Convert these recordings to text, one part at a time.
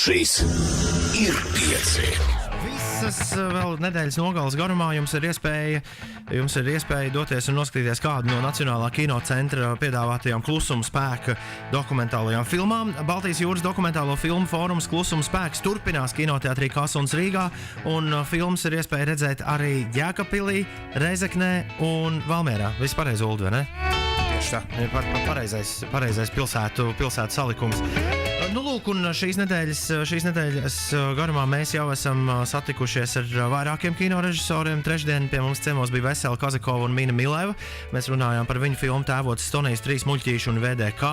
Šīs ir pieci. Visas vēl nedēļas nogales garumā jums ir iespēja doties un noskatīties kādu no Nacionālā kino centra piedāvātajām klusuma spēka dokumentālajām filmām. Baltijas jūras dokumentālo filmu fórums Klusuma spēks turpinās kinoteātrī Kasuns Rīgā, un filmas ir iespēja redzēt arī Jēkabpilī, Rēzeknē un Valmierā. Viss pareizi, Uldi, vai ne? Tieši tā. Pareizais pilsētu salikums. Nu, lūk, un šīs nedēļas garumā mēs jau esam satikušies ar vairākiem kinorežisoriem. Trešdien pie mums ciemos bija Vesela Kazakova un Mina Mileva. Mēs runājām par viņu filmu Tēvots Stonijas 3 muļķīši un VDK.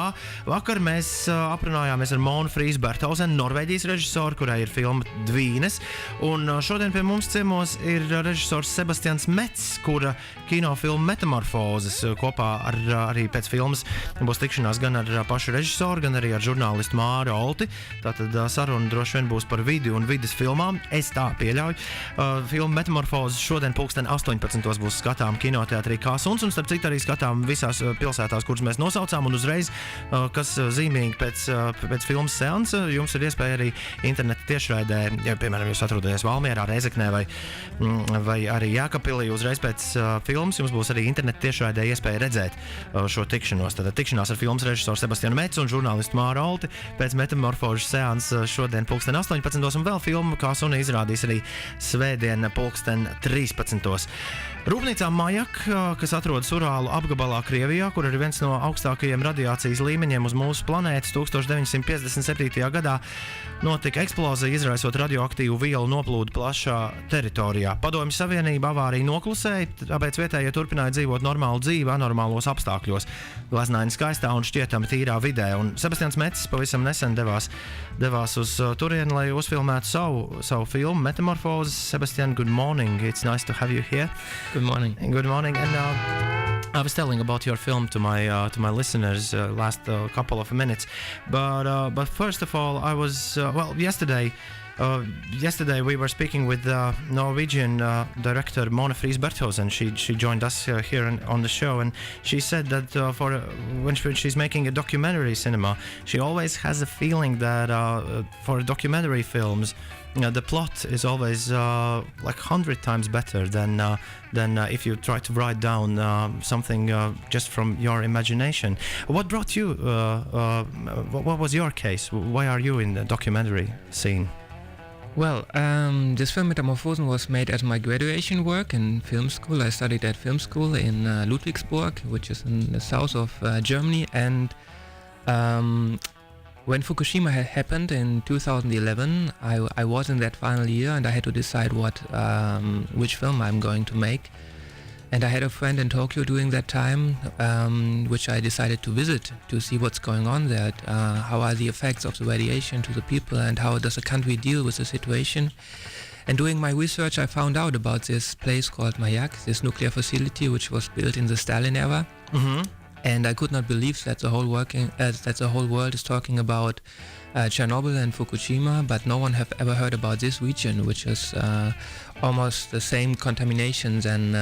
Vakar mēs aprunājāmies ar Monu Frīsbertauzenu, Norvēģijas režisoru, kurai ir filma Dvīnes. Un šodien pie mums ciemos ir režisors Sebastians Mecs, kura kinofilma Metamorfozes kopā ar arī pēc filmas būs tikšanās gan ar pašu režisoru, gan arī ar žurnālistu Māru. Tātad saruna droši vien būs par vidi un vides filmām. Es tā pieļauju. Filma Metamorfozes šodien 18. būs skatām kinoteātrī Kasuns, un starp citu arī skatām visās pilsētās, kuras mēs nosaucām, un uzreiz, kas zīmīgi pēc filmas seansa, jums ir iespēja arī interneta tiešraidē, ja, piemēram, jūs atrodaties Valmierā, Rēzeknē vai arī Jēkabpilī, uzreiz pēc filmas jums būs arī interneta tiešraidē iespēja redzēt šo tikšanos. Tātad tikšanās ar filmas režisoru Sebastianu Mecu un žurnālistu Māru pēc Metamorfožu seans šodien 18. un vēl filmu Kasuna izrādīs arī svētdien 13. Rūpnīcā Majak, kas atrodas Urālu apgabalā Krievijā, kur ir viens no augstākajiem radiācijas līmeņiem uz mūsu planētas, 1957. gadā notika eksplozija, izraisot radioaktīvu vielu noplūdu plašā teritorijā. Padomju Savienība avāriju noklusēja, tāpēc vietējie turpināja dzīvot normālu dzīvi anormālos apstākļos, glaznaini skaistā un šķietami tīrā vidē. Un Sebastians Mecs pavisam nesen devās uz turieni, lai uzfilmētu savu filmu Metamorfozes. Sebastian, good morning. It's nice to have you here. Good morning. Good morning. And I was telling about your film to my listeners last couple of minutes, but first of all, I was yesterday we were speaking with Norwegian director Mona Frīsbertauzena. She joined us here on the show, and she said that when she's making a documentary cinema, she always has a feeling that for documentary films, the plot is always like 100 times better than if you try to write down something just from your imagination. What brought you? What was your case? Why are you in the documentary scene? Well, this film Metamorphosen was made as my graduation work in film school. I studied at film school in Ludwigsburg, which is in the south of Germany. And when Fukushima had happened in 2011, I was in that final year, and I had to decide which film I'm going to make. And I had a friend in Tokyo during that time, which I decided to visit to see what's going on there. How are the effects of the radiation to the people, and how does the country deal with the situation? And doing my research, I found out about this place called Majak, this nuclear facility which was built in the Stalin era. Mm-hmm. And I could not believe that the whole world is talking about Chernobyl and Fukushima, but no one have ever heard about this region, which is almost the same contaminations than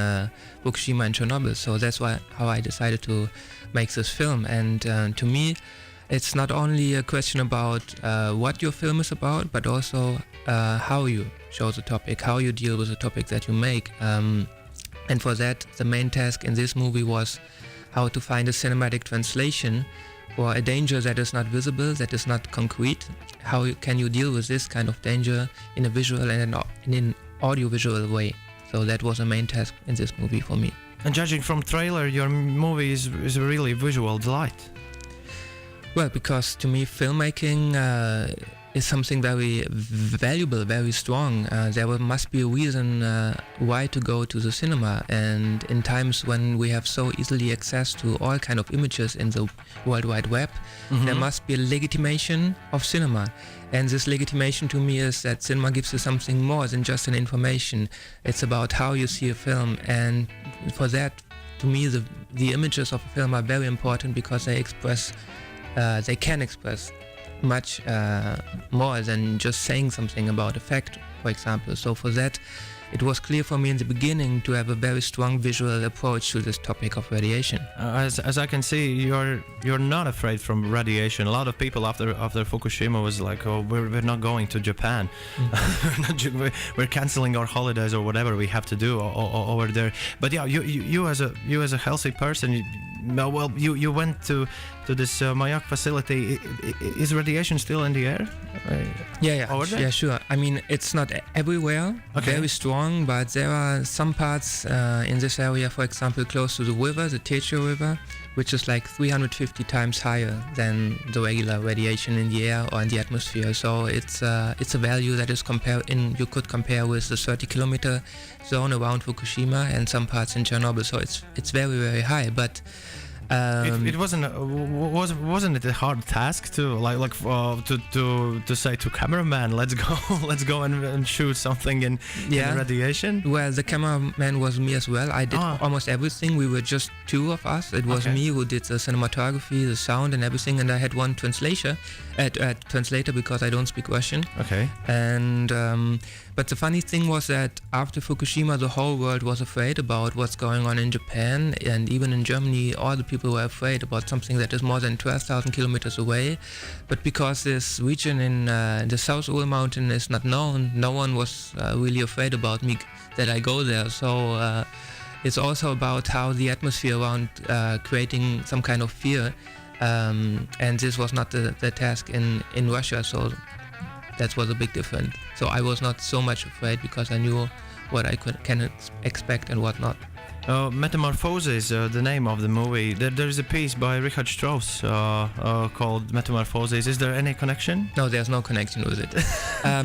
Fukushima and Chernobyl. So that's how I decided to make this film. And to me, it's not only a question about what your film is about, but also how you show the topic, how you deal with the topic that you make. And for that, the main task in this movie was how to find a cinematic translation for a danger that is not visible, that is not concrete. How can you deal with this kind of danger in a visual and in an audiovisual way? So that was a main task in this movie for me. And judging from trailer, your movie is a really visual delight. Well, because to me filmmaking is something very valuable, very strong. There must be a reason why to go to the cinema, and in times when we have so easily access to all kind of images in the World Wide Web, mm-hmm. there must be a legitimation of cinema. And this legitimation to me is that cinema gives you something more than just an information. It's about how you see a film, and for that, to me, the images of a film are very important because they can express much more than just saying something about a fact, for example. So for that, it was clear for me in the beginning to have a very strong visual approach to this topic of radiation. As I can see, you're not afraid from radiation. A lot of people after Fukushima was like, oh, we're not going to Japan. We're canceling our holidays or whatever we have to do over there. But yeah, you as a healthy person, you went to this Mayak facility. Is radiation still in the air? Yeah, sure. I mean, it's not everywhere, very strong, but there are some parts in this area, for example, close to the river, the Techo River, which is like 350 times higher than the regular radiation in the air or in the atmosphere. So it's a value that is you could compare with the 30-kilometer zone around Fukushima and some parts in Chernobyl. So it's very, very high, but. It wasn't it a hard task to to say to cameraman, let's go and shoot something in radiation? Well, the cameraman was me as well. I did almost everything. We were just two of us. It was me who did the cinematography, the sound, and everything. And I had one translator because I don't speak Russian. Okay. And but the funny thing was that after Fukushima, the whole world was afraid about what's going on in Japan, and even in Germany, all the people were afraid about something that is more than 12,000 kilometers away. But because this region in the South Ural Mountain is not known, no one was really afraid about me that I go there. So it's also about how the atmosphere around creating some kind of fear, and this was not the task in Russia. So that was a big difference. So I was not so much afraid because I knew what I can expect and what not. Metamorfozes, the name of the movie. There is a piece by Richard Strauss called Metamorphoses. Is there any connection? No, there's no connection with it.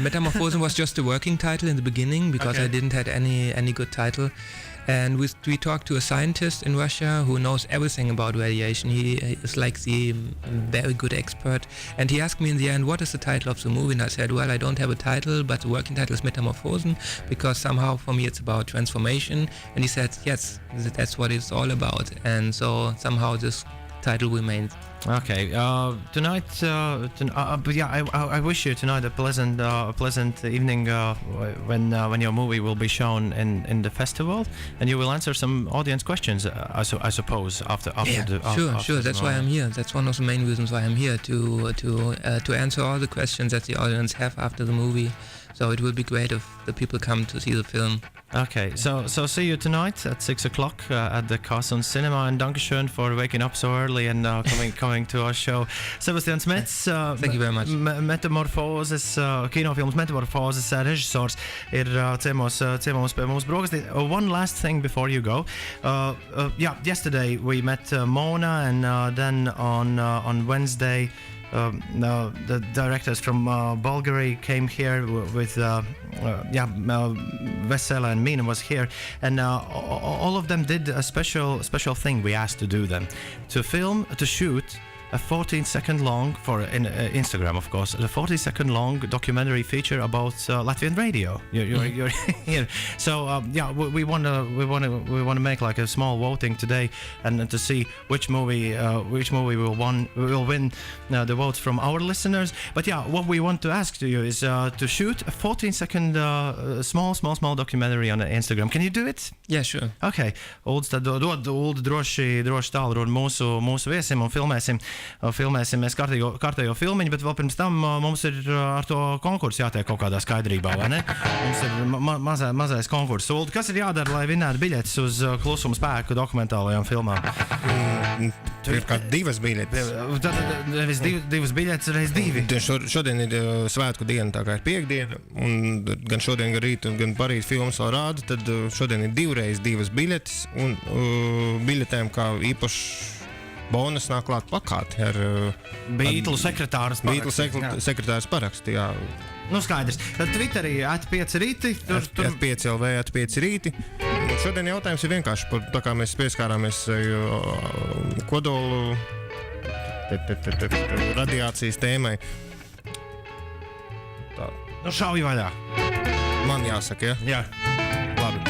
Metamorphoses was just a working title in the beginning because I didn't have any good title. And we talked to a scientist in Russia who knows everything about radiation. He is like the very good expert. And he asked me in the end, what is the title of the movie? And I said, well, I don't have a title, but the working title is Metamorphosen, because somehow for me it's about transformation. And he said, yes, that's what it's all about. And so somehow this title remains. Okay. Tonight, but yeah, I wish you tonight a pleasant evening when your movie will be shown in the festival, and you will answer some audience questions. I suppose after sure. That's why I'm here. That's one of the main reasons why I'm here to answer all the questions that the audience have after the movie. So it will be great if the people come to see the film. Okay, so see you tonight at 6 o'clock at the Carson Cinema, and dankeschön for waking up so early and coming to our show. Sebastians Mecs, thank you very much. Metamorfozes, kinofilms Metamorfozes režisors ir ciemos pie mums brokastī. One last thing before you go. Yesterday we met Mona, and then on Wednesday the directors from Bulgaria came here with Vesela and Mina was here, and all of them did a special thing we asked to do them, to shoot a 14-second long, for Instagram, of course, a 14-second long documentary feature about Latvian radio. You're here, so we want to make like a small voting today, and to see which movie will win the votes from our listeners. But what we want to ask to you is to shoot a 14-second small documentary on Instagram. Can you do it? Yeah, sure. Okay, Ulds, tad dod Uldu droši tālruni mūsu viesim un filmēsim mēs kārtējo filmiņu, bet vēl pirms tam mums ir ar to konkursu jātiek kaut kādā skaidrībā, vai ne? Mums ir mazais konkurss. Uldu, kas ir jādara, lai vinnētu biļetes uz Klusuma spēku dokumentālajām filmām? Pirmkārt, divas biļetes. Nevis divas biļetes, reiz divi. Šodien ir svētku diena, tā kā ir piekdiena, un gan šodien, gan rīt, gan parīt filmas vēl rāda, tad šodien ir divreiz divas biļetes, un biļetēm kā īpaši bonus nāk klāt plakāti ar Beatlu sekretāras parakstu, jā. Nu, skaidrs. Tad Twitterī @pieci.lv. @pieci.lv, @pieci.rīti. Šodien jautājums ir vienkārši par, tā kā mēs pieskārāmies kodolu radiācijas tēmai. Tā. Nu, šauj vaļā. Man jāsaka, ja? Jā. Labi.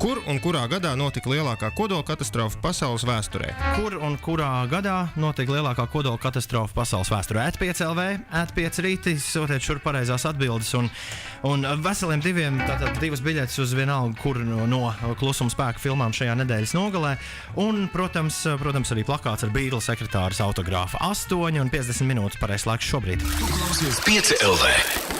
Kur un kurā gadā notika lielākā kodola katastrofa pasaules vēsturē? Kur un kurā gadā notika lielākā kodola katastrofa pasaules vēsturē? @pieci.lv, @pieci.rīti, sūtiet šur pareizās atbildes un veseliem diviem, tātad 2 biļetes uz vienalga, kur no Klusuma spēka filmām šajā nedēļas nogalē. Un, protams, arī plakāts ar Beatles sekretāras autogrāfu. 8:50 pareizs laiks šobrīd. Klausies 5.lv.